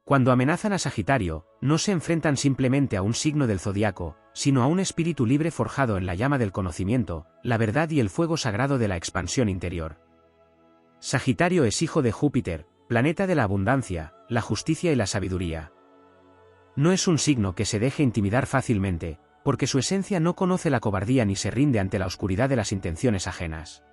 Cuando amenazan a Sagitario, no se enfrentan simplemente a un signo del zodiaco, sino a un espíritu libre forjado en la llama del conocimiento, la verdad y el fuego sagrado de la expansión interior. Sagitario es hijo de Júpiter, planeta de la abundancia, la justicia y la sabiduría. No es un signo que se deje intimidar fácilmente, porque su esencia no conoce la cobardía ni se rinde ante la oscuridad de las intenciones ajenas.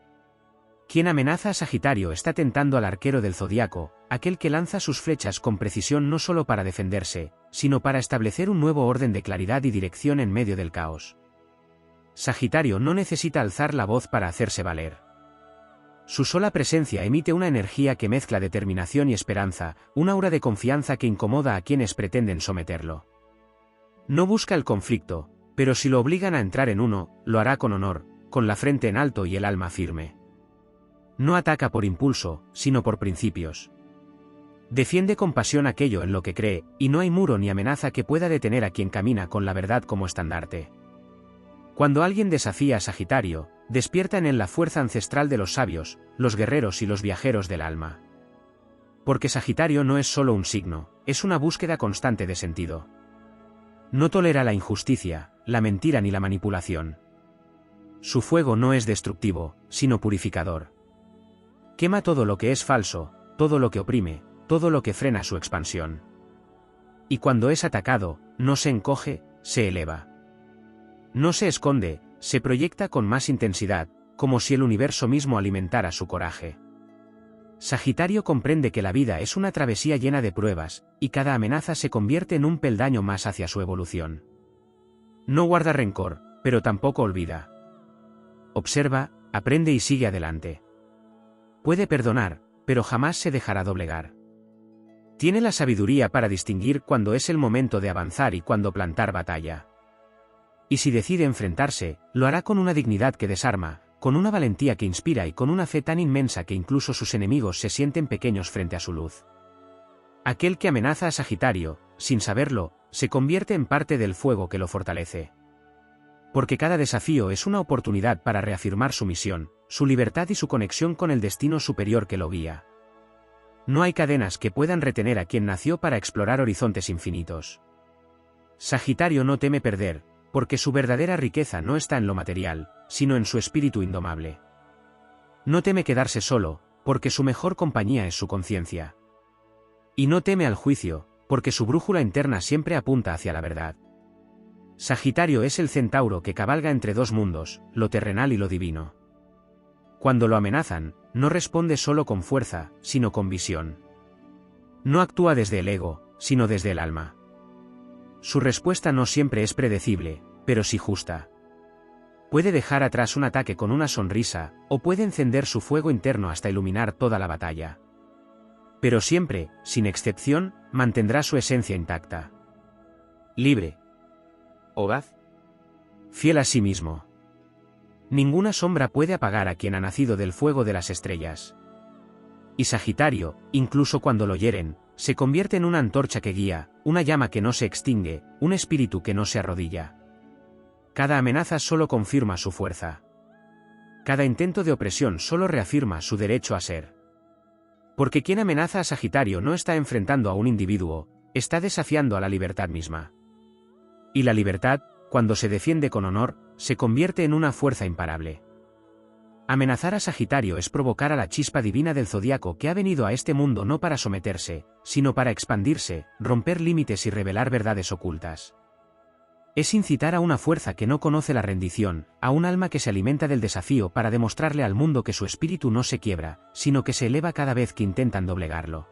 Quien amenaza a Sagitario está tentando al arquero del zodiaco, aquel que lanza sus flechas con precisión no solo para defenderse, sino para establecer un nuevo orden de claridad y dirección en medio del caos. Sagitario no necesita alzar la voz para hacerse valer. Su sola presencia emite una energía que mezcla determinación y esperanza, un aura de confianza que incomoda a quienes pretenden someterlo. No busca el conflicto, pero si lo obligan a entrar en uno, lo hará con honor, con la frente en alto y el alma firme. No ataca por impulso, sino por principios. Defiende con pasión aquello en lo que cree, y no hay muro ni amenaza que pueda detener a quien camina con la verdad como estandarte. Cuando alguien desafía a Sagitario, despierta en él la fuerza ancestral de los sabios, los guerreros y los viajeros del alma. Porque Sagitario no es solo un signo, es una búsqueda constante de sentido. No tolera la injusticia, la mentira ni la manipulación. Su fuego no es destructivo, sino purificador. Quema todo lo que es falso, todo lo que oprime, todo lo que frena su expansión. Y cuando es atacado, no se encoge, se eleva. No se esconde, se proyecta con más intensidad, como si el universo mismo alimentara su coraje. Sagitario comprende que la vida es una travesía llena de pruebas, y cada amenaza se convierte en un peldaño más hacia su evolución. No guarda rencor, pero tampoco olvida. Observa, aprende y sigue adelante. Puede perdonar, pero jamás se dejará doblegar. Tiene la sabiduría para distinguir cuándo es el momento de avanzar y cuándo plantar batalla. Y si decide enfrentarse, lo hará con una dignidad que desarma, con una valentía que inspira y con una fe tan inmensa que incluso sus enemigos se sienten pequeños frente a su luz. Aquel que amenaza a Sagitario, sin saberlo, se convierte en parte del fuego que lo fortalece. Porque cada desafío es una oportunidad para reafirmar su misión, su libertad y su conexión con el destino superior que lo guía. No hay cadenas que puedan retener a quien nació para explorar horizontes infinitos. Sagitario no teme perder, porque su verdadera riqueza no está en lo material, sino en su espíritu indomable. No teme quedarse solo, porque su mejor compañía es su conciencia. Y no teme al juicio, porque su brújula interna siempre apunta hacia la verdad. Sagitario es el centauro que cabalga entre dos mundos, lo terrenal y lo divino. Cuando lo amenazan, no responde solo con fuerza, sino con visión. No actúa desde el ego, sino desde el alma. Su respuesta no siempre es predecible, pero sí justa. Puede dejar atrás un ataque con una sonrisa, o puede encender su fuego interno hasta iluminar toda la batalla. Pero siempre, sin excepción, mantendrá su esencia intacta. Libre. Audaz. Fiel a sí mismo. Ninguna sombra puede apagar a quien ha nacido del fuego de las estrellas. Y Sagitario, incluso cuando lo hieren, se convierte en una antorcha que guía, una llama que no se extingue, un espíritu que no se arrodilla. Cada amenaza solo confirma su fuerza. Cada intento de opresión solo reafirma su derecho a ser. Porque quien amenaza a Sagitario no está enfrentando a un individuo, está desafiando a la libertad misma. Y la libertad, cuando se defiende con honor, se convierte en una fuerza imparable. Amenazar a Sagitario es provocar a la chispa divina del zodiaco que ha venido a este mundo no para someterse, sino para expandirse, romper límites y revelar verdades ocultas. Es incitar a una fuerza que no conoce la rendición, a un alma que se alimenta del desafío para demostrarle al mundo que su espíritu no se quiebra, sino que se eleva cada vez que intentan doblegarlo.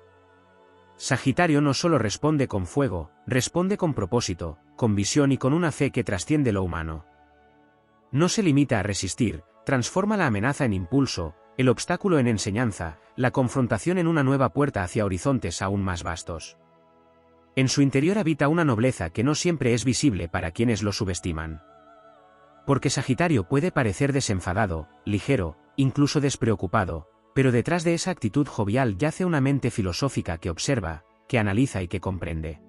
Sagitario no solo responde con fuego, responde con propósito, con visión y con una fe que trasciende lo humano. No se limita a resistir, transforma la amenaza en impulso, el obstáculo en enseñanza, la confrontación en una nueva puerta hacia horizontes aún más vastos. En su interior habita una nobleza que no siempre es visible para quienes lo subestiman. Porque Sagitario puede parecer desenfadado, ligero, incluso despreocupado, pero detrás de esa actitud jovial yace una mente filosófica que observa, que analiza y que comprende.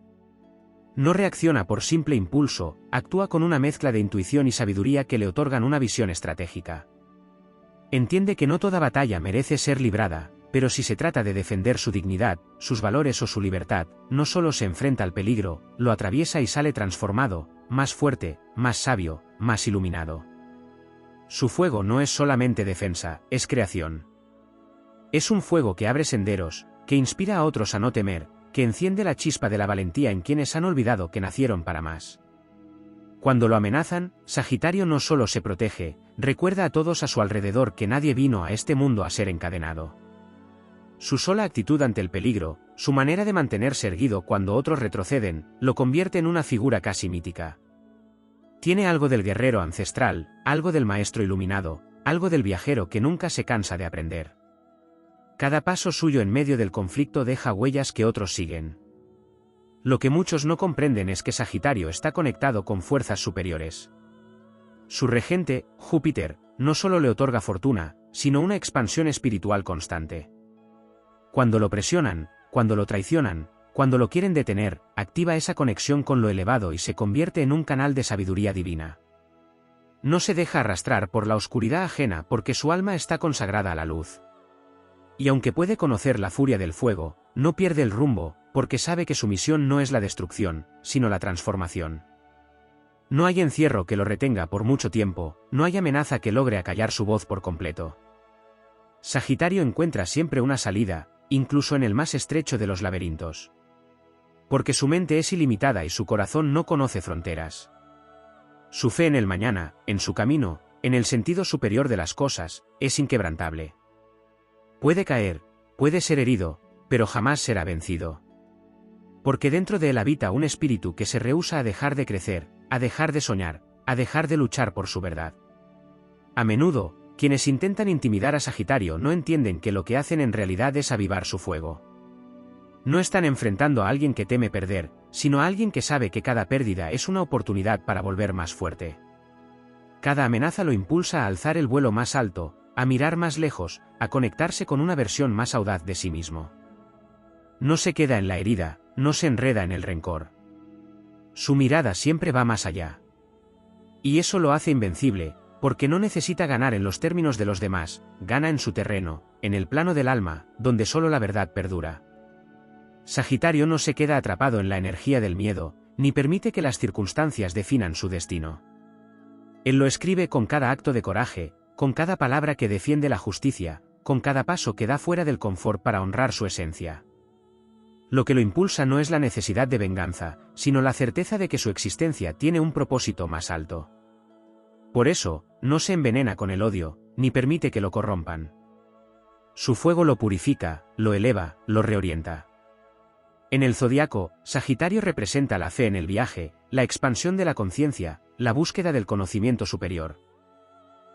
No reacciona por simple impulso, actúa con una mezcla de intuición y sabiduría que le otorgan una visión estratégica. Entiende que no toda batalla merece ser librada, pero si se trata de defender su dignidad, sus valores o su libertad, no solo se enfrenta al peligro, lo atraviesa y sale transformado, más fuerte, más sabio, más iluminado. Su fuego no es solamente defensa, es creación. Es un fuego que abre senderos, que inspira a otros a no temer, que enciende la chispa de la valentía en quienes han olvidado que nacieron para más. Cuando lo amenazan, Sagitario no solo se protege, recuerda a todos a su alrededor que nadie vino a este mundo a ser encadenado. Su sola actitud ante el peligro, su manera de mantenerse erguido cuando otros retroceden, lo convierte en una figura casi mítica. Tiene algo del guerrero ancestral, algo del maestro iluminado, algo del viajero que nunca se cansa de aprender. Cada paso suyo en medio del conflicto deja huellas que otros siguen. Lo que muchos no comprenden es que Sagitario está conectado con fuerzas superiores. Su regente, Júpiter, no solo le otorga fortuna, sino una expansión espiritual constante. Cuando lo presionan, cuando lo traicionan, cuando lo quieren detener, activa esa conexión con lo elevado y se convierte en un canal de sabiduría divina. No se deja arrastrar por la oscuridad ajena porque su alma está consagrada a la luz. Y aunque puede conocer la furia del fuego, no pierde el rumbo, porque sabe que su misión no es la destrucción, sino la transformación. No hay encierro que lo retenga por mucho tiempo, no hay amenaza que logre acallar su voz por completo. Sagitario encuentra siempre una salida, incluso en el más estrecho de los laberintos. Porque su mente es ilimitada y su corazón no conoce fronteras. Su fe en el mañana, en su camino, en el sentido superior de las cosas, es inquebrantable. Puede caer, puede ser herido, pero jamás será vencido. Porque dentro de él habita un espíritu que se rehúsa a dejar de crecer, a dejar de soñar, a dejar de luchar por su verdad. A menudo, quienes intentan intimidar a Sagitario no entienden que lo que hacen en realidad es avivar su fuego. No están enfrentando a alguien que teme perder, sino a alguien que sabe que cada pérdida es una oportunidad para volver más fuerte. Cada amenaza lo impulsa a alzar el vuelo más alto, a mirar más lejos, a conectarse con una versión más audaz de sí mismo. No se queda en la herida, no se enreda en el rencor. Su mirada siempre va más allá. Y eso lo hace invencible, porque no necesita ganar en los términos de los demás, gana en su terreno, en el plano del alma, donde solo la verdad perdura. Sagitario no se queda atrapado en la energía del miedo, ni permite que las circunstancias definan su destino. Él lo escribe con cada acto de coraje, con cada palabra que defiende la justicia, con cada paso que da fuera del confort para honrar su esencia. Lo que lo impulsa no es la necesidad de venganza, sino la certeza de que su existencia tiene un propósito más alto. Por eso, no se envenena con el odio, ni permite que lo corrompan. Su fuego lo purifica, lo eleva, lo reorienta. En el zodiaco, Sagitario representa la fe en el viaje, la expansión de la conciencia, la búsqueda del conocimiento superior.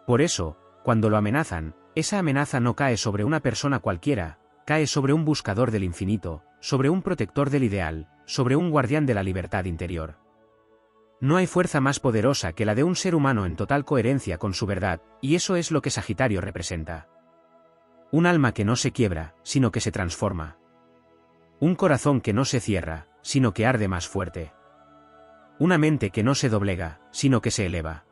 Por eso, cuando lo amenazan, esa amenaza no cae sobre una persona cualquiera, cae sobre un buscador del infinito, sobre un protector del ideal, sobre un guardián de la libertad interior. No hay fuerza más poderosa que la de un ser humano en total coherencia con su verdad, y eso es lo que Sagitario representa. Un alma que no se quiebra, sino que se transforma. Un corazón que no se cierra, sino que arde más fuerte. Una mente que no se doblega, sino que se eleva.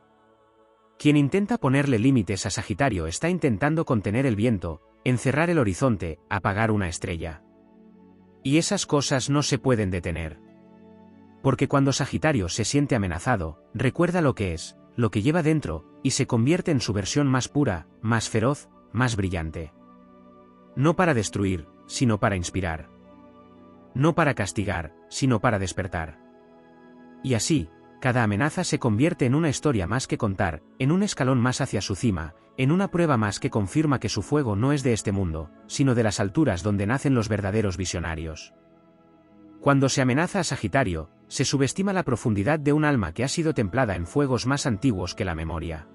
Quien intenta ponerle límites a Sagitario está intentando contener el viento, encerrar el horizonte, apagar una estrella. Y esas cosas no se pueden detener. Porque cuando Sagitario se siente amenazado, recuerda lo que es, lo que lleva dentro, y se convierte en su versión más pura, más feroz, más brillante. No para destruir, sino para inspirar. No para castigar, sino para despertar. Y así, cada amenaza se convierte en una historia más que contar, en un escalón más hacia su cima, en una prueba más que confirma que su fuego no es de este mundo, sino de las alturas donde nacen los verdaderos visionarios. Cuando se amenaza a Sagitario, se subestima la profundidad de un alma que ha sido templada en fuegos más antiguos que la memoria.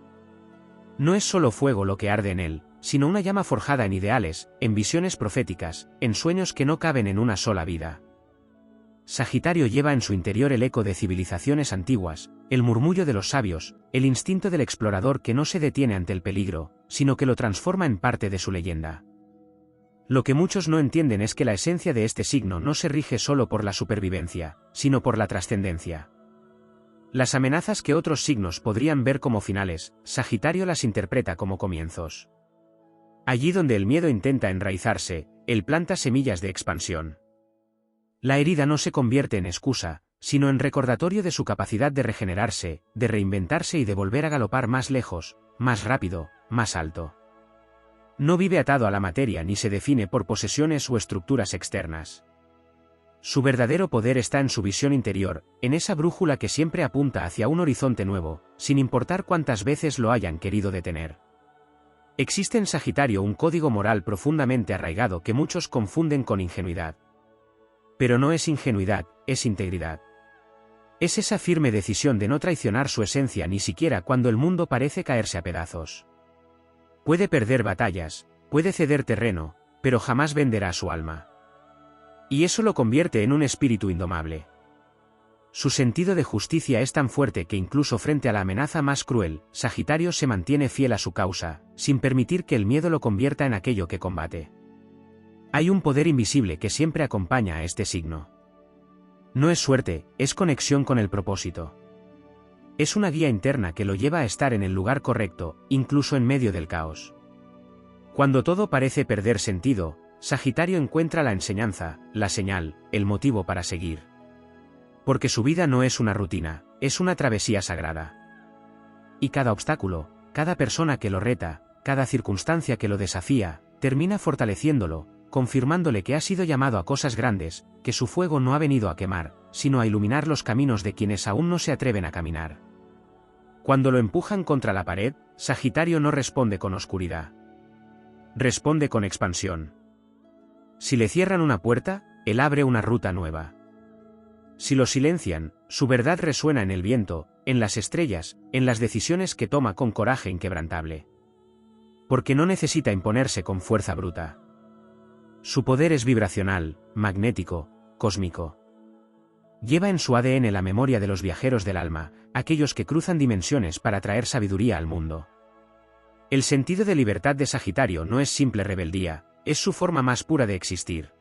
No es solo fuego lo que arde en él, sino una llama forjada en ideales, en visiones proféticas, en sueños que no caben en una sola vida. Sagitario lleva en su interior el eco de civilizaciones antiguas, el murmullo de los sabios, el instinto del explorador que no se detiene ante el peligro, sino que lo transforma en parte de su leyenda. Lo que muchos no entienden es que la esencia de este signo no se rige solo por la supervivencia, sino por la trascendencia. Las amenazas que otros signos podrían ver como finales, Sagitario las interpreta como comienzos. Allí donde el miedo intenta enraizarse, él planta semillas de expansión. La herida no se convierte en excusa, sino en recordatorio de su capacidad de regenerarse, de reinventarse y de volver a galopar más lejos, más rápido, más alto. No vive atado a la materia ni se define por posesiones o estructuras externas. Su verdadero poder está en su visión interior, en esa brújula que siempre apunta hacia un horizonte nuevo, sin importar cuántas veces lo hayan querido detener. Existe en Sagitario un código moral profundamente arraigado que muchos confunden con ingenuidad. Pero no es ingenuidad, es integridad. Es esa firme decisión de no traicionar su esencia ni siquiera cuando el mundo parece caerse a pedazos. Puede perder batallas, puede ceder terreno, pero jamás venderá su alma. Y eso lo convierte en un espíritu indomable. Su sentido de justicia es tan fuerte que incluso frente a la amenaza más cruel, Sagitario se mantiene fiel a su causa, sin permitir que el miedo lo convierta en aquello que combate. Hay un poder invisible que siempre acompaña a este signo. No es suerte, es conexión con el propósito. Es una guía interna que lo lleva a estar en el lugar correcto, incluso en medio del caos. Cuando todo parece perder sentido, Sagitario encuentra la enseñanza, la señal, el motivo para seguir. Porque su vida no es una rutina, es una travesía sagrada. Y cada obstáculo, cada persona que lo reta, cada circunstancia que lo desafía, termina fortaleciéndolo, confirmándole que ha sido llamado a cosas grandes, que su fuego no ha venido a quemar, sino a iluminar los caminos de quienes aún no se atreven a caminar. Cuando lo empujan contra la pared, Sagitario no responde con oscuridad. Responde con expansión. Si le cierran una puerta, él abre una ruta nueva. Si lo silencian, su verdad resuena en el viento, en las estrellas, en las decisiones que toma con coraje inquebrantable. Porque no necesita imponerse con fuerza bruta. Su poder es vibracional, magnético, cósmico. Lleva en su ADN la memoria de los viajeros del alma, aquellos que cruzan dimensiones para traer sabiduría al mundo. El sentido de libertad de Sagitario no es simple rebeldía, es su forma más pura de existir.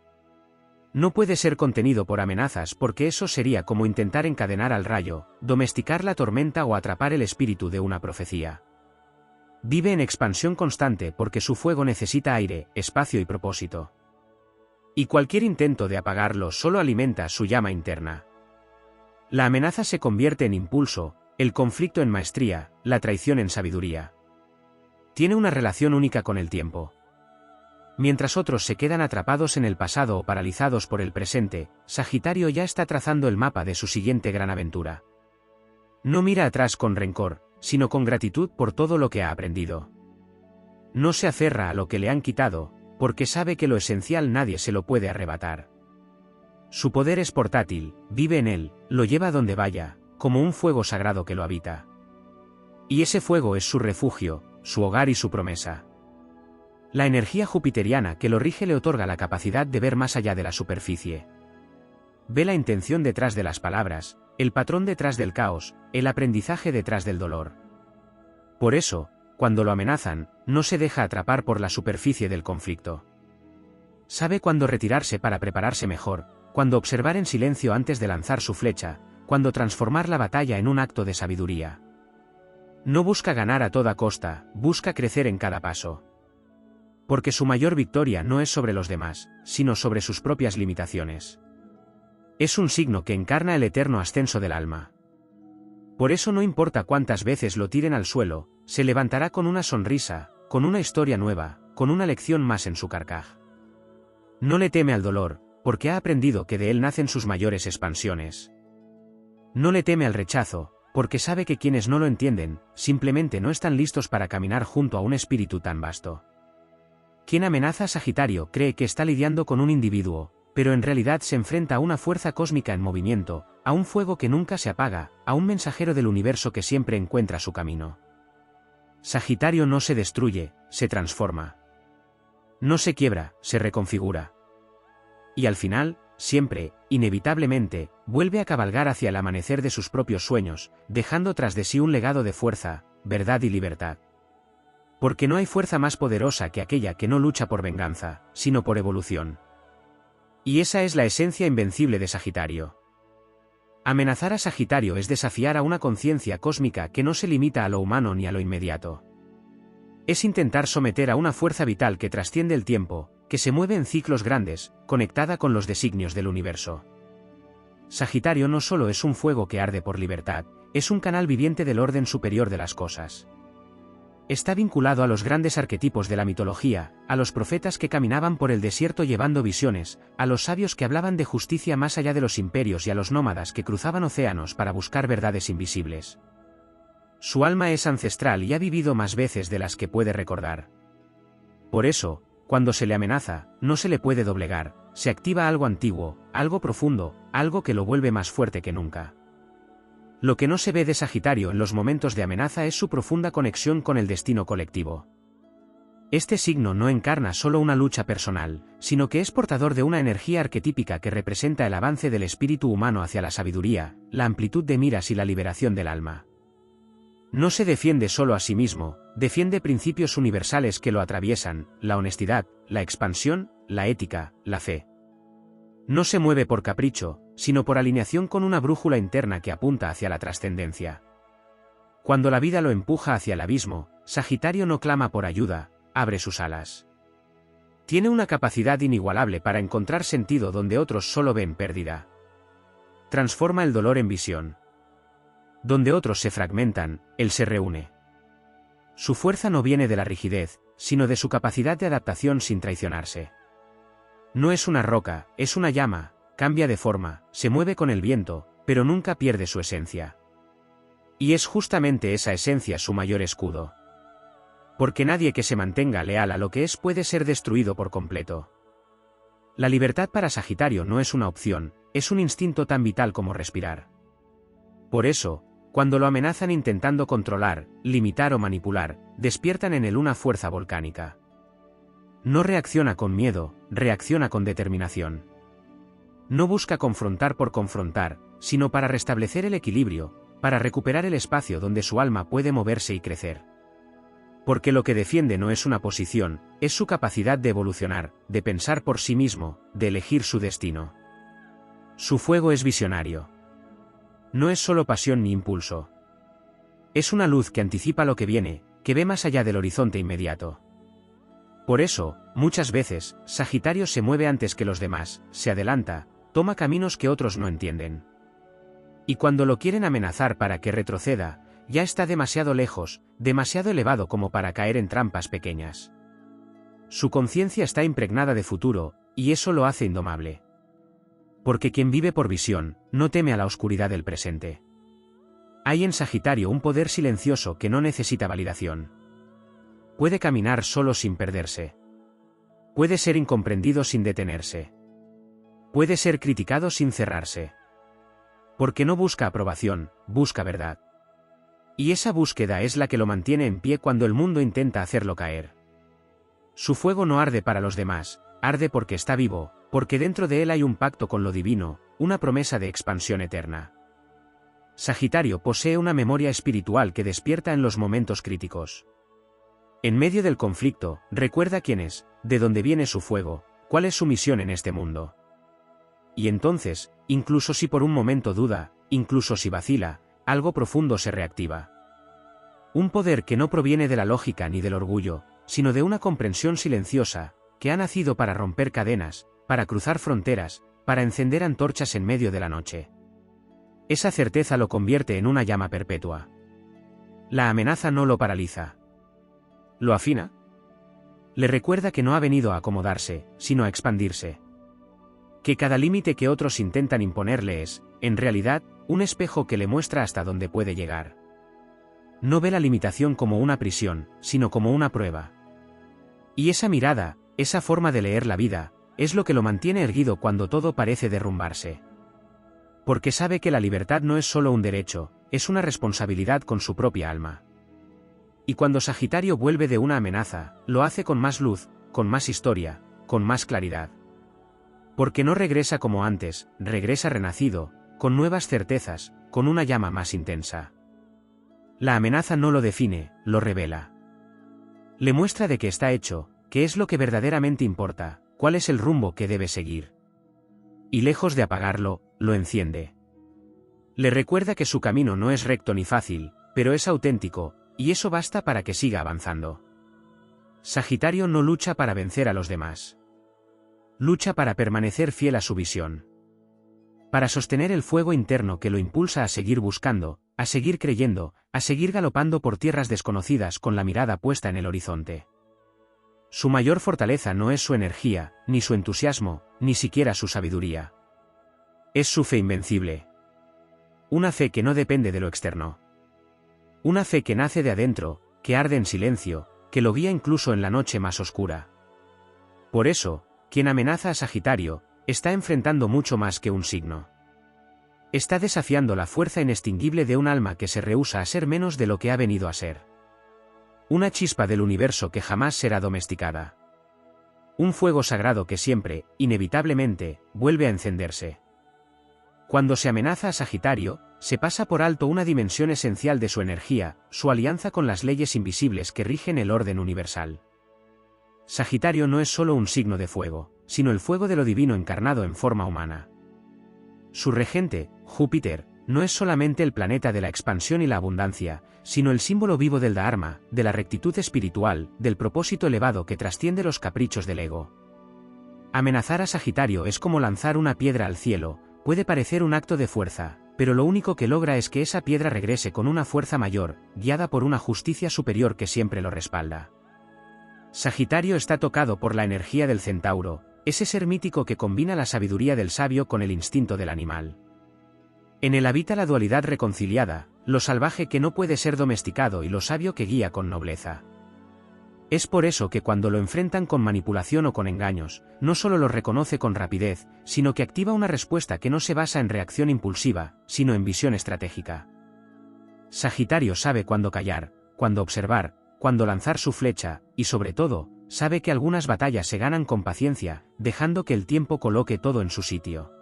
No puede ser contenido por amenazas porque eso sería como intentar encadenar al rayo, domesticar la tormenta o atrapar el espíritu de una profecía. Vive en expansión constante porque su fuego necesita aire, espacio y propósito. Y cualquier intento de apagarlo solo alimenta su llama interna. La amenaza se convierte en impulso, el conflicto en maestría, la traición en sabiduría. Tiene una relación única con el tiempo. Mientras otros se quedan atrapados en el pasado o paralizados por el presente, Sagitario ya está trazando el mapa de su siguiente gran aventura. No mira atrás con rencor, sino con gratitud por todo lo que ha aprendido. No se aferra a lo que le han quitado, porque sabe que lo esencial nadie se lo puede arrebatar. Su poder es portátil, vive en él, lo lleva donde vaya, como un fuego sagrado que lo habita. Y ese fuego es su refugio, su hogar y su promesa. La energía jupiteriana que lo rige le otorga la capacidad de ver más allá de la superficie. Ve la intención detrás de las palabras, el patrón detrás del caos, el aprendizaje detrás del dolor. Por eso, cuando lo amenazan, no se deja atrapar por la superficie del conflicto. Sabe cuándo retirarse para prepararse mejor, cuándo observar en silencio antes de lanzar su flecha, cuándo transformar la batalla en un acto de sabiduría. No busca ganar a toda costa, busca crecer en cada paso. Porque su mayor victoria no es sobre los demás, sino sobre sus propias limitaciones. Es un signo que encarna el eterno ascenso del alma. Por eso no importa cuántas veces lo tiren al suelo, se levantará con una sonrisa, con una historia nueva, con una lección más en su carcaj. No le teme al dolor, porque ha aprendido que de él nacen sus mayores expansiones. No le teme al rechazo, porque sabe que quienes no lo entienden, simplemente no están listos para caminar junto a un espíritu tan vasto. Quien amenaza a Sagitario cree que está lidiando con un individuo, pero en realidad se enfrenta a una fuerza cósmica en movimiento, a un fuego que nunca se apaga, a un mensajero del universo que siempre encuentra su camino. Sagitario no se destruye, se transforma. No se quiebra, se reconfigura. Y al final, siempre, inevitablemente, vuelve a cabalgar hacia el amanecer de sus propios sueños, dejando tras de sí un legado de fuerza, verdad y libertad. Porque no hay fuerza más poderosa que aquella que no lucha por venganza, sino por evolución. Y esa es la esencia invencible de Sagitario. Amenazar a Sagitario es desafiar a una conciencia cósmica que no se limita a lo humano ni a lo inmediato. Es intentar someter a una fuerza vital que trasciende el tiempo, que se mueve en ciclos grandes, conectada con los designios del universo. Sagitario no solo es un fuego que arde por libertad, es un canal viviente del orden superior de las cosas. Está vinculado a los grandes arquetipos de la mitología, a los profetas que caminaban por el desierto llevando visiones, a los sabios que hablaban de justicia más allá de los imperios y a los nómadas que cruzaban océanos para buscar verdades invisibles. Su alma es ancestral y ha vivido más veces de las que puede recordar. Por eso, cuando se le amenaza, no se le puede doblegar, se activa algo antiguo, algo profundo, algo que lo vuelve más fuerte que nunca. Lo que no se ve de Sagitario en los momentos de amenaza es su profunda conexión con el destino colectivo. Este signo no encarna solo una lucha personal, sino que es portador de una energía arquetípica que representa el avance del espíritu humano hacia la sabiduría, la amplitud de miras y la liberación del alma. No se defiende solo a sí mismo, defiende principios universales que lo atraviesan, la honestidad, la expansión, la ética, la fe. No se mueve por capricho, sino por alineación con una brújula interna que apunta hacia la trascendencia. Cuando la vida lo empuja hacia el abismo, Sagitario no clama por ayuda, abre sus alas. Tiene una capacidad inigualable para encontrar sentido donde otros solo ven pérdida. Transforma el dolor en visión. Donde otros se fragmentan, él se reúne. Su fuerza no viene de la rigidez, sino de su capacidad de adaptación sin traicionarse. No es una roca, es una llama, cambia de forma, se mueve con el viento, pero nunca pierde su esencia. Y es justamente esa esencia su mayor escudo. Porque nadie que se mantenga leal a lo que es puede ser destruido por completo. La libertad para Sagitario no es una opción, es un instinto tan vital como respirar. Por eso, cuando lo amenazan intentando controlar, limitar o manipular, despiertan en él una fuerza volcánica. No reacciona con miedo, reacciona con determinación. No busca confrontar por confrontar, sino para restablecer el equilibrio, para recuperar el espacio donde su alma puede moverse y crecer. Porque lo que defiende no es una posición, es su capacidad de evolucionar, de pensar por sí mismo, de elegir su destino. Su fuego es visionario. No es solo pasión ni impulso. Es una luz que anticipa lo que viene, que ve más allá del horizonte inmediato. Por eso, muchas veces, Sagitario se mueve antes que los demás, se adelanta, toma caminos que otros no entienden. Y cuando lo quieren amenazar para que retroceda, ya está demasiado lejos, demasiado elevado como para caer en trampas pequeñas. Su conciencia está impregnada de futuro, y eso lo hace indomable. Porque quien vive por visión, no teme a la oscuridad del presente. Hay en Sagitario un poder silencioso que no necesita validación. Puede caminar solo sin perderse. Puede ser incomprendido sin detenerse. Puede ser criticado sin cerrarse. Porque no busca aprobación, busca verdad. Y esa búsqueda es la que lo mantiene en pie cuando el mundo intenta hacerlo caer. Su fuego no arde para los demás, arde porque está vivo, porque dentro de él hay un pacto con lo divino, una promesa de expansión eterna. Sagitario posee una memoria espiritual que despierta en los momentos críticos. En medio del conflicto, recuerda quién es, de dónde viene su fuego, cuál es su misión en este mundo. Y entonces, incluso si por un momento duda, incluso si vacila, algo profundo se reactiva. Un poder que no proviene de la lógica ni del orgullo, sino de una comprensión silenciosa, que ha nacido para romper cadenas, para cruzar fronteras, para encender antorchas en medio de la noche. Esa certeza lo convierte en una llama perpetua. La amenaza no lo paraliza. ¿Lo afina? Le recuerda que no ha venido a acomodarse, sino a expandirse. Que cada límite que otros intentan imponerle es, en realidad, un espejo que le muestra hasta dónde puede llegar. No ve la limitación como una prisión, sino como una prueba. Y esa mirada, esa forma de leer la vida, es lo que lo mantiene erguido cuando todo parece derrumbarse. Porque sabe que la libertad no es solo un derecho, es una responsabilidad con su propia alma. Y cuando Sagitario vuelve de una amenaza, lo hace con más luz, con más historia, con más claridad. Porque no regresa como antes, regresa renacido, con nuevas certezas, con una llama más intensa. La amenaza no lo define, lo revela. Le muestra de qué está hecho, qué es lo que verdaderamente importa, cuál es el rumbo que debe seguir. Y lejos de apagarlo, lo enciende. Le recuerda que su camino no es recto ni fácil, pero es auténtico, y eso basta para que siga avanzando. Sagitario no lucha para vencer a los demás. Lucha para permanecer fiel a su visión. Para sostener el fuego interno que lo impulsa a seguir buscando, a seguir creyendo, a seguir galopando por tierras desconocidas con la mirada puesta en el horizonte. Su mayor fortaleza no es su energía, ni su entusiasmo, ni siquiera su sabiduría. Es su fe invencible. Una fe que no depende de lo externo. Una fe que nace de adentro, que arde en silencio, que lo guía incluso en la noche más oscura. Por eso, quien amenaza a Sagitario, está enfrentando mucho más que un signo. Está desafiando la fuerza inextinguible de un alma que se rehúsa a ser menos de lo que ha venido a ser. Una chispa del universo que jamás será domesticada. Un fuego sagrado que siempre, inevitablemente, vuelve a encenderse. Cuando se amenaza a Sagitario, se pasa por alto una dimensión esencial de su energía, su alianza con las leyes invisibles que rigen el orden universal. Sagitario no es solo un signo de fuego, sino el fuego de lo divino encarnado en forma humana. Su regente, Júpiter, no es solamente el planeta de la expansión y la abundancia, sino el símbolo vivo del Dharma, de la rectitud espiritual, del propósito elevado que trasciende los caprichos del ego. Amenazar a Sagitario es como lanzar una piedra al cielo, puede parecer un acto de fuerza, pero lo único que logra es que esa piedra regrese con una fuerza mayor, guiada por una justicia superior que siempre lo respalda. Sagitario está tocado por la energía del centauro, ese ser mítico que combina la sabiduría del sabio con el instinto del animal. En él habita la dualidad reconciliada, lo salvaje que no puede ser domesticado y lo sabio que guía con nobleza. Es por eso que cuando lo enfrentan con manipulación o con engaños, no solo los reconoce con rapidez, sino que activa una respuesta que no se basa en reacción impulsiva, sino en visión estratégica. Sagitario sabe cuándo callar, cuándo observar, cuándo lanzar su flecha, y sobre todo, sabe que algunas batallas se ganan con paciencia, dejando que el tiempo coloque todo en su sitio.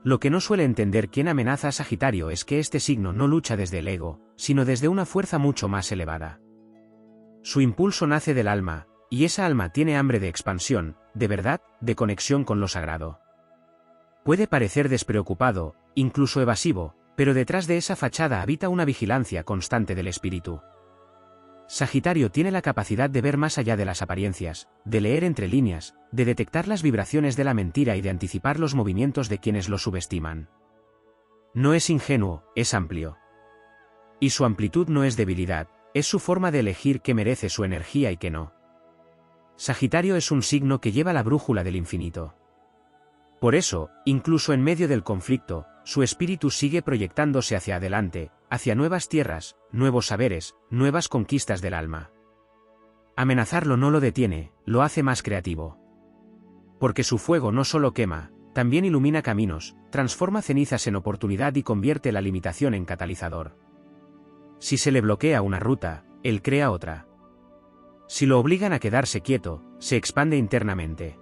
Lo que no suele entender quien amenaza a Sagitario es que este signo no lucha desde el ego, sino desde una fuerza mucho más elevada. Su impulso nace del alma, y esa alma tiene hambre de expansión, de verdad, de conexión con lo sagrado. Puede parecer despreocupado, incluso evasivo, pero detrás de esa fachada habita una vigilancia constante del espíritu. Sagitario tiene la capacidad de ver más allá de las apariencias, de leer entre líneas, de detectar las vibraciones de la mentira y de anticipar los movimientos de quienes lo subestiman. No es ingenuo, es amplio. Y su amplitud no es debilidad, es su forma de elegir qué merece su energía y qué no. Sagitario es un signo que lleva la brújula del infinito. Por eso, incluso en medio del conflicto, su espíritu sigue proyectándose hacia adelante, hacia nuevas tierras, nuevos saberes, nuevas conquistas del alma. Amenazarlo no lo detiene, lo hace más creativo. Porque su fuego no solo quema, también ilumina caminos, transforma cenizas en oportunidad y convierte la limitación en catalizador. Si se le bloquea una ruta, él crea otra. Si lo obligan a quedarse quieto, se expande internamente.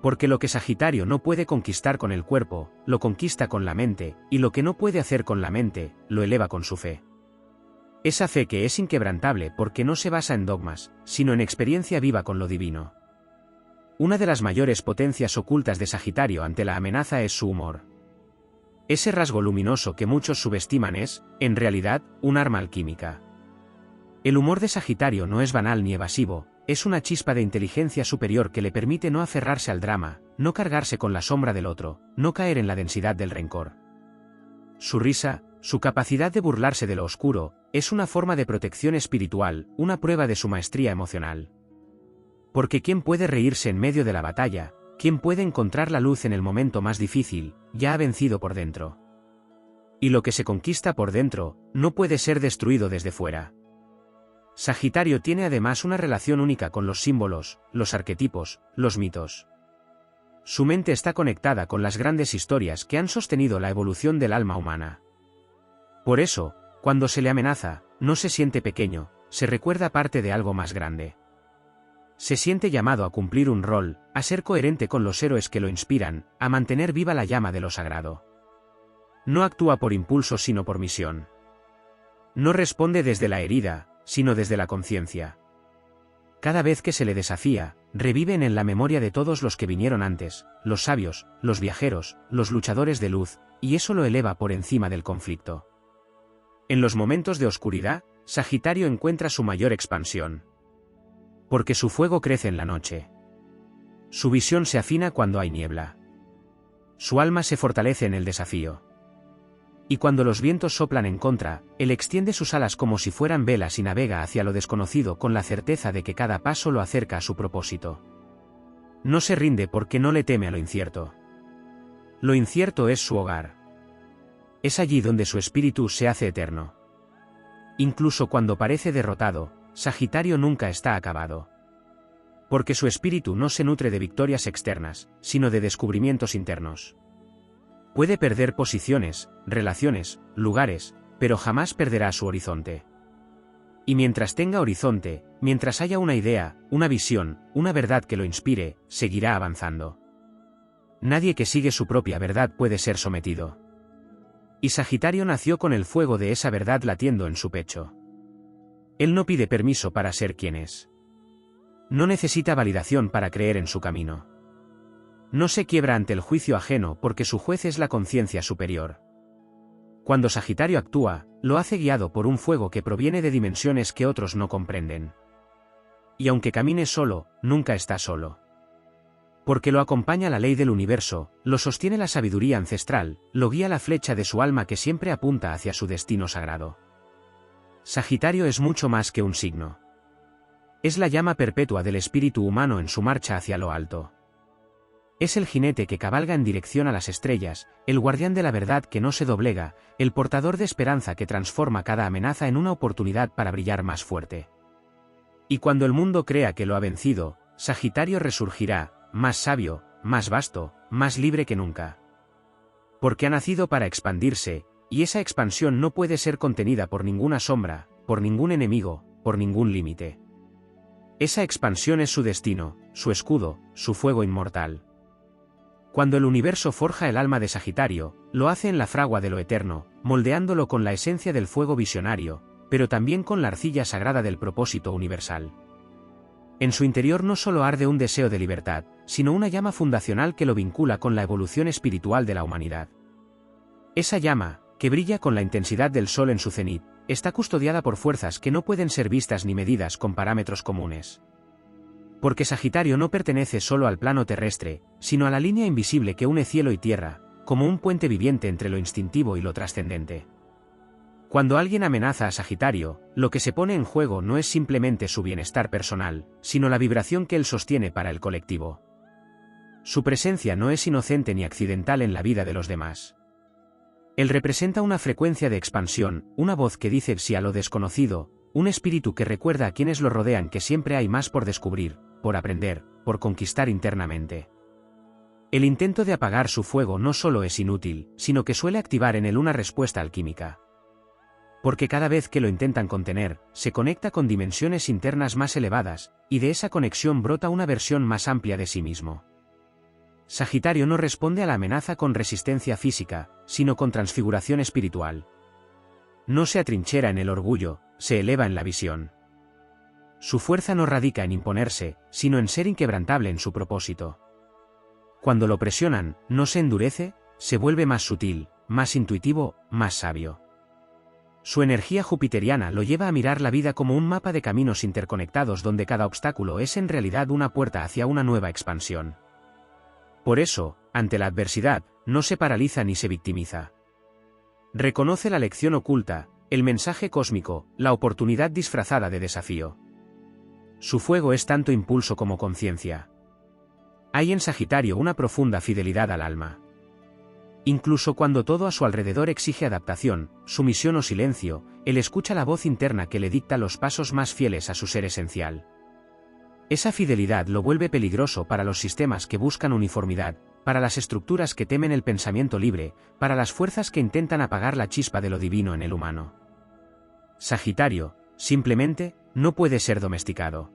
Porque lo que Sagitario no puede conquistar con el cuerpo, lo conquista con la mente, y lo que no puede hacer con la mente, lo eleva con su fe. Esa fe que es inquebrantable porque no se basa en dogmas, sino en experiencia viva con lo divino. Una de las mayores potencias ocultas de Sagitario ante la amenaza es su humor. Ese rasgo luminoso que muchos subestiman es, en realidad, un arma alquímica. El humor de Sagitario no es banal ni evasivo, es una chispa de inteligencia superior que le permite no aferrarse al drama, no cargarse con la sombra del otro, no caer en la densidad del rencor. Su risa, su capacidad de burlarse de lo oscuro, es una forma de protección espiritual, una prueba de su maestría emocional. Porque ¿quién puede reírse en medio de la batalla? ¿Quién puede encontrar la luz en el momento más difícil? Ya ha vencido por dentro. Y lo que se conquista por dentro, no puede ser destruido desde fuera. Sagitario tiene además una relación única con los símbolos, los arquetipos, los mitos. Su mente está conectada con las grandes historias que han sostenido la evolución del alma humana. Por eso, cuando se le amenaza, no se siente pequeño, se recuerda parte de algo más grande. Se siente llamado a cumplir un rol, a ser coherente con los héroes que lo inspiran, a mantener viva la llama de lo sagrado. No actúa por impulso sino por misión. No responde desde la herida, sino desde la conciencia. Cada vez que se le desafía, reviven en la memoria de todos los que vinieron antes, los sabios, los viajeros, los luchadores de luz, y eso lo eleva por encima del conflicto. En los momentos de oscuridad, Sagitario encuentra su mayor expansión. Porque su fuego crece en la noche. Su visión se afina cuando hay niebla. Su alma se fortalece en el desafío. Y cuando los vientos soplan en contra, él extiende sus alas como si fueran velas y navega hacia lo desconocido con la certeza de que cada paso lo acerca a su propósito. No se rinde porque no le teme a lo incierto. Lo incierto es su hogar. Es allí donde su espíritu se hace eterno. Incluso cuando parece derrotado, Sagitario nunca está acabado. Porque su espíritu no se nutre de victorias externas, sino de descubrimientos internos. Puede perder posiciones, relaciones, lugares, pero jamás perderá su horizonte. Y mientras tenga horizonte, mientras haya una idea, una visión, una verdad que lo inspire, seguirá avanzando. Nadie que sigue su propia verdad puede ser sometido. Y Sagitario nació con el fuego de esa verdad latiendo en su pecho. Él no pide permiso para ser quien es. No necesita validación para creer en su camino. No se quiebra ante el juicio ajeno porque su juez es la conciencia superior. Cuando Sagitario actúa, lo hace guiado por un fuego que proviene de dimensiones que otros no comprenden. Y aunque camine solo, nunca está solo. Porque lo acompaña la ley del universo, lo sostiene la sabiduría ancestral, lo guía la flecha de su alma que siempre apunta hacia su destino sagrado. Sagitario es mucho más que un signo. Es la llama perpetua del espíritu humano en su marcha hacia lo alto. Es el jinete que cabalga en dirección a las estrellas, el guardián de la verdad que no se doblega, el portador de esperanza que transforma cada amenaza en una oportunidad para brillar más fuerte. Y cuando el mundo crea que lo ha vencido, Sagitario resurgirá, más sabio, más vasto, más libre que nunca. Porque ha nacido para expandirse, y esa expansión no puede ser contenida por ninguna sombra, por ningún enemigo, por ningún límite. Esa expansión es su destino, su escudo, su fuego inmortal. Cuando el universo forja el alma de Sagitario, lo hace en la fragua de lo eterno, moldeándolo con la esencia del fuego visionario, pero también con la arcilla sagrada del propósito universal. En su interior no solo arde un deseo de libertad, sino una llama fundacional que lo vincula con la evolución espiritual de la humanidad. Esa llama, que brilla con la intensidad del sol en su cenit, está custodiada por fuerzas que no pueden ser vistas ni medidas con parámetros comunes. Porque Sagitario no pertenece solo al plano terrestre, sino a la línea invisible que une cielo y tierra, como un puente viviente entre lo instintivo y lo trascendente. Cuando alguien amenaza a Sagitario, lo que se pone en juego no es simplemente su bienestar personal, sino la vibración que él sostiene para el colectivo. Su presencia no es inocente ni accidental en la vida de los demás. Él representa una frecuencia de expansión, una voz que dice sí a lo desconocido, un espíritu que recuerda a quienes lo rodean que siempre hay más por descubrir, por aprender, por conquistar internamente. El intento de apagar su fuego no solo es inútil, sino que suele activar en él una respuesta alquímica. Porque cada vez que lo intentan contener, se conecta con dimensiones internas más elevadas, y de esa conexión brota una versión más amplia de sí mismo. Sagitario no responde a la amenaza con resistencia física, sino con transfiguración espiritual. No se atrinchera en el orgullo, se eleva en la visión. Su fuerza no radica en imponerse, sino en ser inquebrantable en su propósito. Cuando lo presionan, no se endurece, se vuelve más sutil, más intuitivo, más sabio. Su energía jupiteriana lo lleva a mirar la vida como un mapa de caminos interconectados donde cada obstáculo es en realidad una puerta hacia una nueva expansión. Por eso, ante la adversidad, no se paraliza ni se victimiza. Reconoce la lección oculta, el mensaje cósmico, la oportunidad disfrazada de desafío. Su fuego es tanto impulso como conciencia. Hay en Sagitario una profunda fidelidad al alma. Incluso cuando todo a su alrededor exige adaptación, sumisión o silencio, él escucha la voz interna que le dicta los pasos más fieles a su ser esencial. Esa fidelidad lo vuelve peligroso para los sistemas que buscan uniformidad, para las estructuras que temen el pensamiento libre, para las fuerzas que intentan apagar la chispa de lo divino en el humano. Sagitario, simplemente, no puede ser domesticado.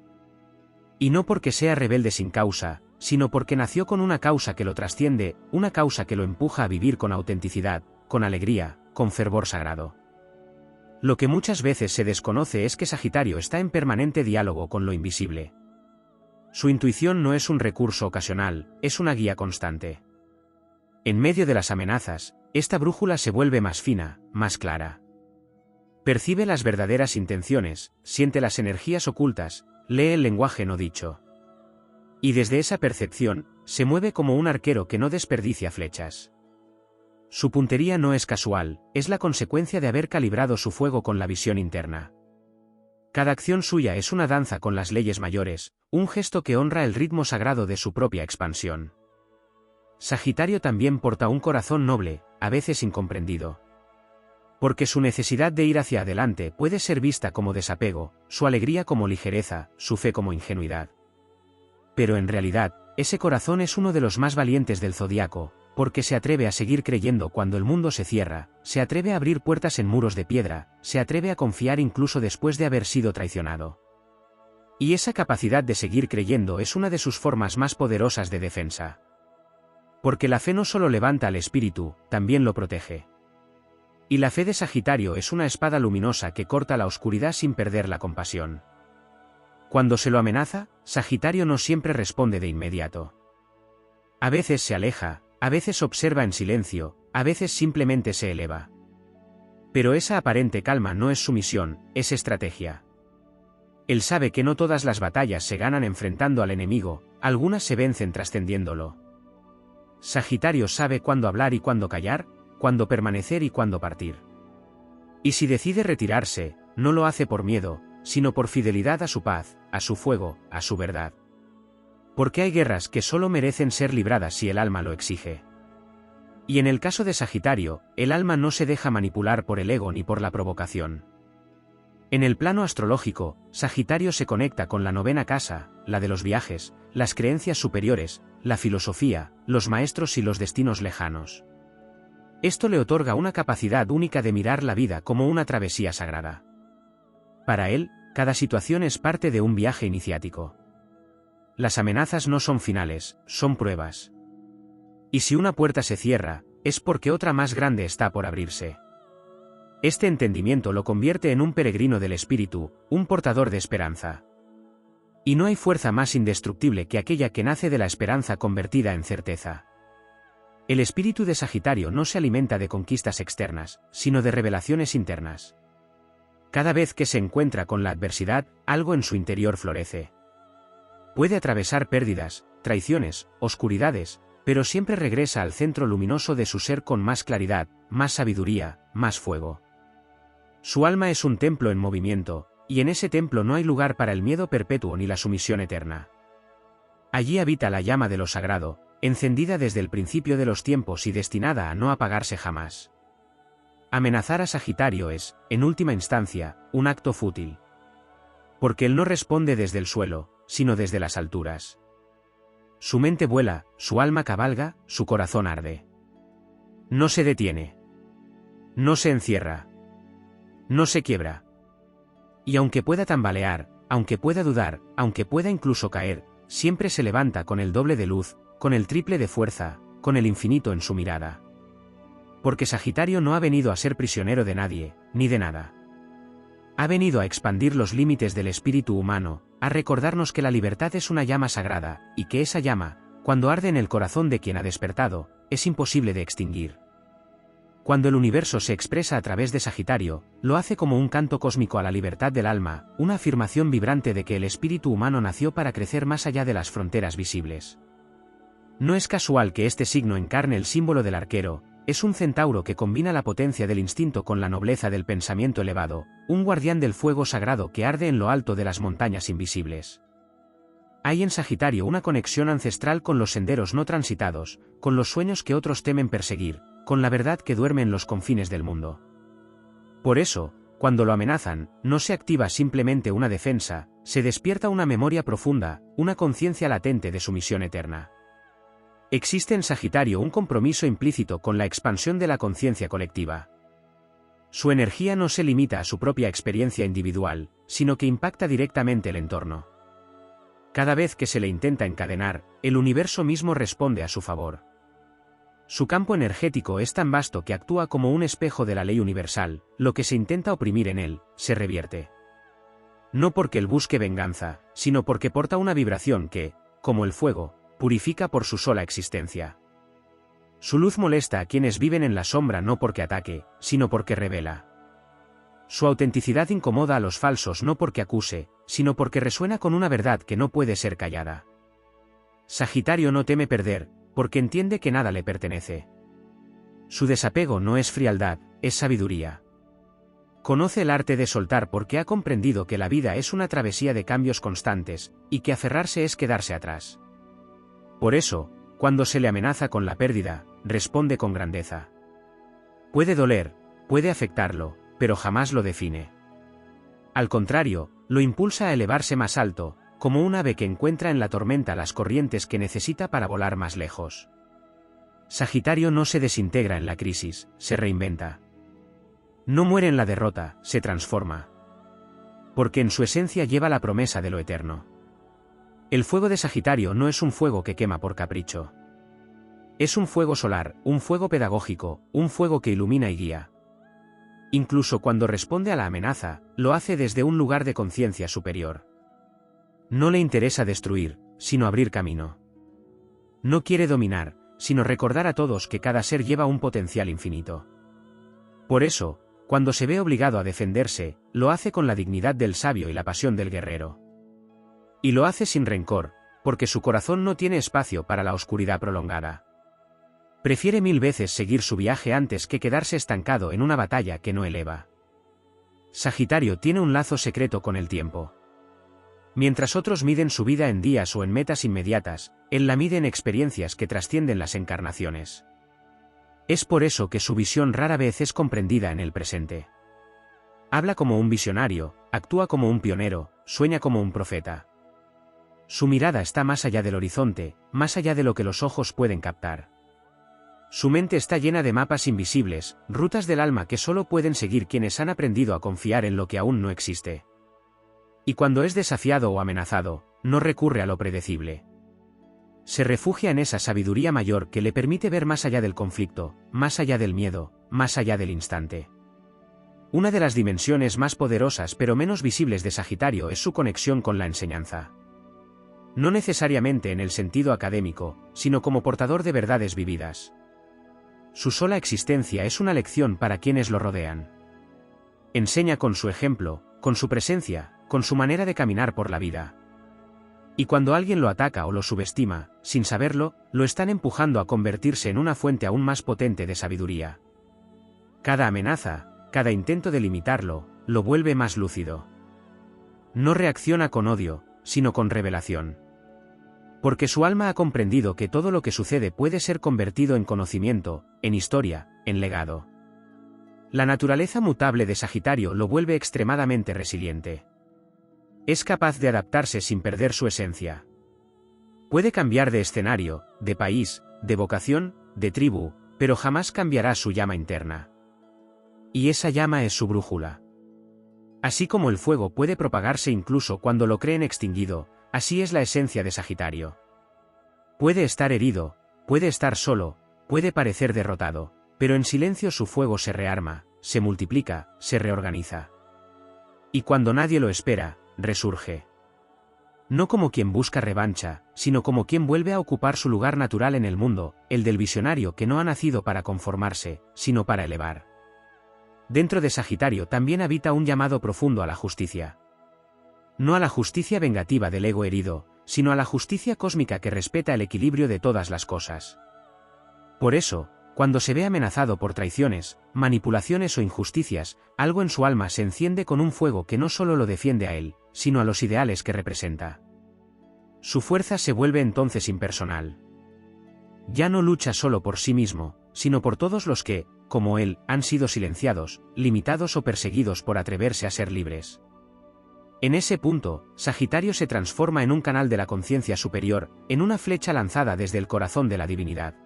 Y no porque sea rebelde sin causa, sino porque nació con una causa que lo trasciende, una causa que lo empuja a vivir con autenticidad, con alegría, con fervor sagrado. Lo que muchas veces se desconoce es que Sagitario está en permanente diálogo con lo invisible. Su intuición no es un recurso ocasional, es una guía constante. En medio de las amenazas, esta brújula se vuelve más fina, más clara. Percibe las verdaderas intenciones, siente las energías ocultas, lee el lenguaje no dicho. Y desde esa percepción, se mueve como un arquero que no desperdicia flechas. Su puntería no es casual, es la consecuencia de haber calibrado su fuego con la visión interna. Cada acción suya es una danza con las leyes mayores, un gesto que honra el ritmo sagrado de su propia expansión. Sagitario también porta un corazón noble, a veces incomprendido. Porque su necesidad de ir hacia adelante puede ser vista como desapego, su alegría como ligereza, su fe como ingenuidad. Pero en realidad, ese corazón es uno de los más valientes del zodiaco, porque se atreve a seguir creyendo cuando el mundo se cierra, se atreve a abrir puertas en muros de piedra, se atreve a confiar incluso después de haber sido traicionado. Y esa capacidad de seguir creyendo es una de sus formas más poderosas de defensa. Porque la fe no solo levanta al espíritu, también lo protege. Y la fe de Sagitario es una espada luminosa que corta la oscuridad sin perder la compasión. Cuando se lo amenaza, Sagitario no siempre responde de inmediato. A veces se aleja, a veces observa en silencio, a veces simplemente se eleva. Pero esa aparente calma no es sumisión, es estrategia. Él sabe que no todas las batallas se ganan enfrentando al enemigo, algunas se vencen trascendiéndolo. Sagitario sabe cuándo hablar y cuándo callar, cuándo permanecer y cuándo partir. Y si decide retirarse, no lo hace por miedo, sino por fidelidad a su paz, a su fuego, a su verdad. Porque hay guerras que solo merecen ser libradas si el alma lo exige. Y en el caso de Sagitario, el alma no se deja manipular por el ego ni por la provocación. En el plano astrológico, Sagitario se conecta con la novena casa, la de los viajes, las creencias superiores, la filosofía, los maestros y los destinos lejanos. Esto le otorga una capacidad única de mirar la vida como una travesía sagrada. Para él, cada situación es parte de un viaje iniciático. Las amenazas no son finales, son pruebas. Y si una puerta se cierra, es porque otra más grande está por abrirse. Este entendimiento lo convierte en un peregrino del espíritu, un portador de esperanza. Y no hay fuerza más indestructible que aquella que nace de la esperanza convertida en certeza. El espíritu de Sagitario no se alimenta de conquistas externas, sino de revelaciones internas. Cada vez que se encuentra con la adversidad, algo en su interior florece. Puede atravesar pérdidas, traiciones, oscuridades, pero siempre regresa al centro luminoso de su ser con más claridad, más sabiduría, más fuego. Su alma es un templo en movimiento, y en ese templo no hay lugar para el miedo perpetuo ni la sumisión eterna. Allí habita la llama de lo sagrado, encendida desde el principio de los tiempos y destinada a no apagarse jamás. Amenazar a Sagitario es, en última instancia, un acto fútil. Porque él no responde desde el suelo, sino desde las alturas. Su mente vuela, su alma cabalga, su corazón arde. No se detiene. No se encierra. No se quiebra. Y aunque pueda tambalear, aunque pueda dudar, aunque pueda incluso caer, siempre se levanta con el doble de luz, con el triple de fuerza, con el infinito en su mirada. Porque Sagitario no ha venido a ser prisionero de nadie, ni de nada. Ha venido a expandir los límites del espíritu humano, a recordarnos que la libertad es una llama sagrada, y que esa llama, cuando arde en el corazón de quien ha despertado, es imposible de extinguir. Cuando el universo se expresa a través de Sagitario, lo hace como un canto cósmico a la libertad del alma, una afirmación vibrante de que el espíritu humano nació para crecer más allá de las fronteras visibles. No es casual que este signo encarne el símbolo del arquero, es un centauro que combina la potencia del instinto con la nobleza del pensamiento elevado, un guardián del fuego sagrado que arde en lo alto de las montañas invisibles. Hay en Sagitario una conexión ancestral con los senderos no transitados, con los sueños que otros temen perseguir, con la verdad que duerme en los confines del mundo. Por eso, cuando lo amenazan, no se activa simplemente una defensa, se despierta una memoria profunda, una conciencia latente de su misión eterna. Existe en Sagitario un compromiso implícito con la expansión de la conciencia colectiva. Su energía no se limita a su propia experiencia individual, sino que impacta directamente el entorno. Cada vez que se le intenta encadenar, el universo mismo responde a su favor. Su campo energético es tan vasto que actúa como un espejo de la ley universal, lo que se intenta oprimir en él, se revierte. No porque él busque venganza, sino porque porta una vibración que, como el fuego, purifica por su sola existencia. Su luz molesta a quienes viven en la sombra no porque ataque, sino porque revela. Su autenticidad incomoda a los falsos no porque acuse, sino porque resuena con una verdad que no puede ser callada. Sagitario no teme perder, porque entiende que nada le pertenece. Su desapego no es frialdad, es sabiduría. Conoce el arte de soltar porque ha comprendido que la vida es una travesía de cambios constantes, y que aferrarse es quedarse atrás. Por eso, cuando se le amenaza con la pérdida, responde con grandeza. Puede doler, puede afectarlo, pero jamás lo define. Al contrario, lo impulsa a elevarse más alto, como un ave que encuentra en la tormenta las corrientes que necesita para volar más lejos. Sagitario no se desintegra en la crisis, se reinventa. No muere en la derrota, se transforma. Porque en su esencia lleva la promesa de lo eterno. El fuego de Sagitario no es un fuego que quema por capricho. Es un fuego solar, un fuego pedagógico, un fuego que ilumina y guía. Incluso cuando responde a la amenaza, lo hace desde un lugar de conciencia superior. No le interesa destruir, sino abrir camino. No quiere dominar, sino recordar a todos que cada ser lleva un potencial infinito. Por eso, cuando se ve obligado a defenderse, lo hace con la dignidad del sabio y la pasión del guerrero. Y lo hace sin rencor, porque su corazón no tiene espacio para la oscuridad prolongada. Prefiere 1000 veces seguir su viaje antes que quedarse estancado en una batalla que no eleva. Sagitario tiene un lazo secreto con el tiempo. Mientras otros miden su vida en días o en metas inmediatas, él la mide en experiencias que trascienden las encarnaciones. Es por eso que su visión rara vez es comprendida en el presente. Habla como un visionario, actúa como un pionero, sueña como un profeta. Su mirada está más allá del horizonte, más allá de lo que los ojos pueden captar. Su mente está llena de mapas invisibles, rutas del alma que solo pueden seguir quienes han aprendido a confiar en lo que aún no existe. Y cuando es desafiado o amenazado, no recurre a lo predecible. Se refugia en esa sabiduría mayor que le permite ver más allá del conflicto, más allá del miedo, más allá del instante. Una de las dimensiones más poderosas pero menos visibles de Sagitario es su conexión con la enseñanza. No necesariamente en el sentido académico, sino como portador de verdades vividas. Su sola existencia es una lección para quienes lo rodean. Enseña con su ejemplo, con su presencia, con su manera de caminar por la vida. Y cuando alguien lo ataca o lo subestima, sin saberlo, lo están empujando a convertirse en una fuente aún más potente de sabiduría. Cada amenaza, cada intento de limitarlo, lo vuelve más lúcido. No reacciona con odio, sino con revelación. Porque su alma ha comprendido que todo lo que sucede puede ser convertido en conocimiento, en historia, en legado. La naturaleza mutable de Sagitario lo vuelve extremadamente resiliente. Es capaz de adaptarse sin perder su esencia. Puede cambiar de escenario, de país, de vocación, de tribu, pero jamás cambiará su llama interna. Y esa llama es su brújula. Así como el fuego puede propagarse incluso cuando lo creen extinguido, así es la esencia de Sagitario. Puede estar herido, puede estar solo, puede parecer derrotado, pero en silencio su fuego se rearma, se multiplica, se reorganiza. Y cuando nadie lo espera, resurge. No como quien busca revancha, sino como quien vuelve a ocupar su lugar natural en el mundo, el del visionario que no ha nacido para conformarse, sino para elevar. Dentro de Sagitario también habita un llamado profundo a la justicia. No a la justicia vengativa del ego herido, sino a la justicia cósmica que respeta el equilibrio de todas las cosas. Por eso, cuando se ve amenazado por traiciones, manipulaciones o injusticias, algo en su alma se enciende con un fuego que no solo lo defiende a él, sino a los ideales que representa. Su fuerza se vuelve entonces impersonal. Ya no lucha solo por sí mismo, sino por todos los que, como él, han sido silenciados, limitados o perseguidos por atreverse a ser libres. En ese punto, Sagitario se transforma en un canal de la conciencia superior, en una flecha lanzada desde el corazón de la divinidad.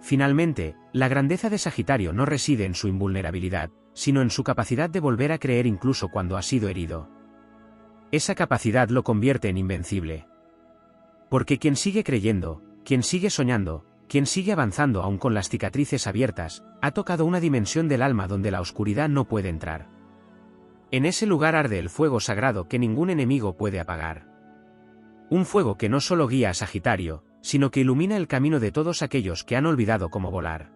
Finalmente, la grandeza de Sagitario no reside en su invulnerabilidad, sino en su capacidad de volver a creer incluso cuando ha sido herido. Esa capacidad lo convierte en invencible. Porque quien sigue creyendo, quien sigue soñando, quien sigue avanzando aún con las cicatrices abiertas, ha tocado una dimensión del alma donde la oscuridad no puede entrar. En ese lugar arde el fuego sagrado que ningún enemigo puede apagar. Un fuego que no solo guía a Sagitario, sino que ilumina el camino de todos aquellos que han olvidado cómo volar.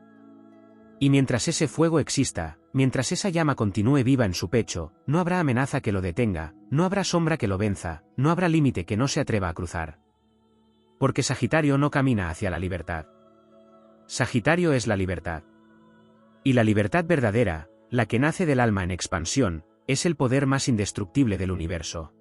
Y mientras ese fuego exista, Mientras esa llama continúe viva en su pecho, no habrá amenaza que lo detenga, no habrá sombra que lo venza, no habrá límite que no se atreva a cruzar. Porque Sagitario no camina hacia la libertad. Sagitario es la libertad. Y la libertad verdadera, la que nace del alma en expansión, es el poder más indestructible del universo.